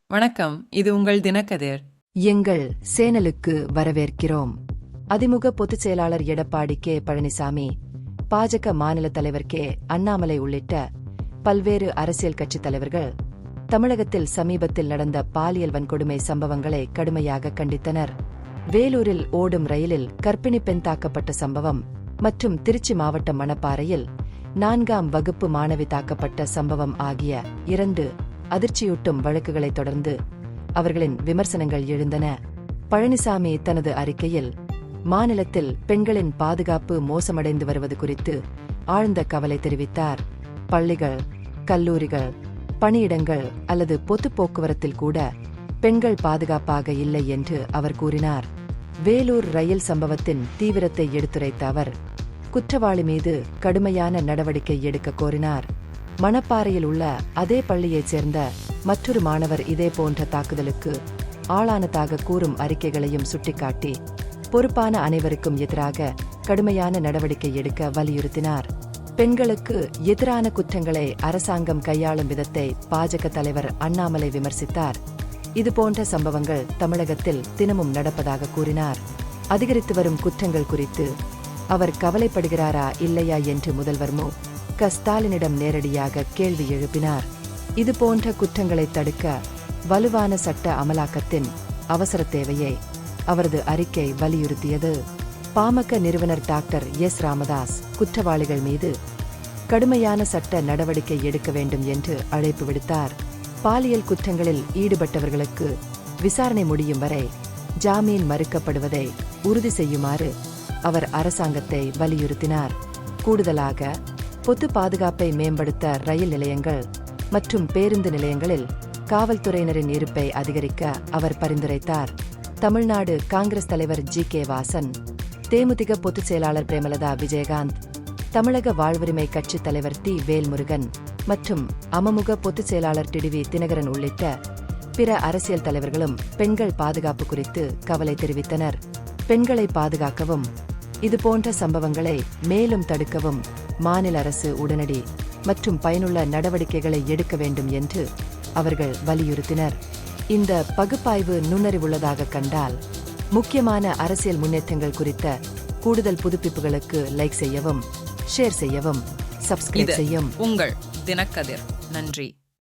வணக்கம், இது உங்கள் தினக்கதிர். எங்கள் சேனலுக்கு வரவேற்கிறோம். அதிமுக பொதுச் செயலாளர் எடப்பாடி கே பழனிசாமி, பாஜக மாநில தலைவர் கே அண்ணாமலை உள்ளிட்ட பல்வேறு அரசியல் கட்சித் தலைவர்கள் தமிழகத்தில் சமீபத்தில் நடந்த பாலியல் வன்கொடுமை சம்பவங்களை கடுமையாக கண்டித்தனர். வேலூரில் ஓடும் ரயிலில் கர்ப்பிணி பெண் தாக்கப்பட்ட சம்பவம் மற்றும் திருச்சி மாவட்டம் மணப்பாறையில் 4ஆம் வகுப்பு மாணவி தாக்கப்பட்ட சம்பவம் ஆகிய 2 அதிர்ச்சியூட்டும் வழக்குகளைத் தொடர்ந்து அவர்களின் விமர்சனங்கள் எழுந்தன. பழனிசாமி தனது அறிக்கையில் மாநிலத்தில் பெண்களின் பாதுகாப்பு மோசமடைந்து வருவது குறித்து ஆழ்ந்த கவலை தெரிவித்தார். பள்ளிகள், கல்லூரிகள், பணியிடங்கள் அல்லது பொது போக்குவரத்தில் கூட பெண்கள் பாதுகாப்பாக இல்லை என்று அவர் கூறினார். வேலூர் ரயில் சம்பவத்தின் தீவிரத்தை எடுத்துரைத்த அவர் குற்றவாளி மீது கடுமையான நடவடிக்கை எடுக்க கோரினார். மணப்பாறையில் உள்ள அதே பள்ளியைச் சேர்ந்த மற்றொரு மாணவர் இதேபோன்ற தாக்குதலுக்கு ஆளானதாக கூறும் அறிக்கைகளையும் சுட்டிக்காட்டி பொறுப்பான அனைவருக்கும் எதிராக கடுமையான நடவடிக்கை எடுக்க வலியுறுத்தினார். பெண்களுக்கு எதிரான குற்றங்களை அரசாங்கம் கையாளும் விதத்தை பாஜக தலைவர் அண்ணாமலை விமர்சித்தார். இதுபோன்ற சம்பவங்கள் தமிழகத்தில் தினமும் நடப்பதாக கூறினார். அதிகரித்து வரும் குற்றங்கள் குறித்து அவர் கவலைப்படுகிறாரா இல்லையா என்று முதல்வர் மு க ஸ்டாலினிடம் நேரடியாக கேள்வி எழுப்பினார். இதுபோன்ற குற்றங்களை தடுக்க வலுவான சட்ட அமலாக்கத்தின் அவசர தேவையை அவரது அறிக்கை வலியுறுத்தியது. பாமக நிறுவனர் டாக்டர் எஸ் ராமதாஸ் குற்றவாளிகள் மீது கடுமையான சட்ட நடவடிக்கை எடுக்க வேண்டும் என்று அழைப்பு விடுத்தார். பாலியல் குற்றங்களில் ஈடுபட்டவர்களுக்கு விசாரணை முடியும் வரை ஜாமீன் மறுக்கப்படுவதை உறுதி செய்யுமாறு அவர் அரசாங்கத்தை வலியுறுத்தினார். கூடுதலாக பொது பாதுகாப்பை மேம்படுத்த ரயில் நிலையங்கள் மற்றும் பேருந்து நிலையங்களில் காவல்துறையினரின் இருப்பை அதிகரிக்க அவர் பரிந்துரைத்தார். தமிழ்நாடு காங்கிரஸ் தலைவர் ஜி கே வாசன், தேமுதிக பொதுச் செயலாளர் பிரேமலதா விஜயகாந்த், தமிழக வாழ்வுரிமை கட்சித் தலைவர் டி வேல்முருகன் மற்றும் அமமுக பொதுச் செயலாளர் டிடிவி தினகரன் உள்ளிட்ட பிற அரசியல் தலைவர்களும் பெண்கள் பாதுகாப்பு குறித்து கவலை தெரிவித்தனர். பெண்களை பாதுகாக்கவும் இதுபோன்ற சம்பவங்களை மேலும் தடுக்கவும் மாநில அரசு உடனடி மற்றும் பயனுள்ள நடவடிக்கைகளை எடுக்க வேண்டும் என்று அவர்கள் வலியுறுத்தினர். இந்த பகுப்பாய்வு நுண்ணறிவுள்ளதாக கண்டால் முக்கியமான அரசியல் முன்னேற்றங்கள் குறித்த கூடுதல் புதுப்பிப்புகளுக்கு லைக் செய்யவும், ஷேர் செய்யவும், சப்ஸ்கிரைப் செய்யும். உங்கள் தினக்கதிர். நன்றி.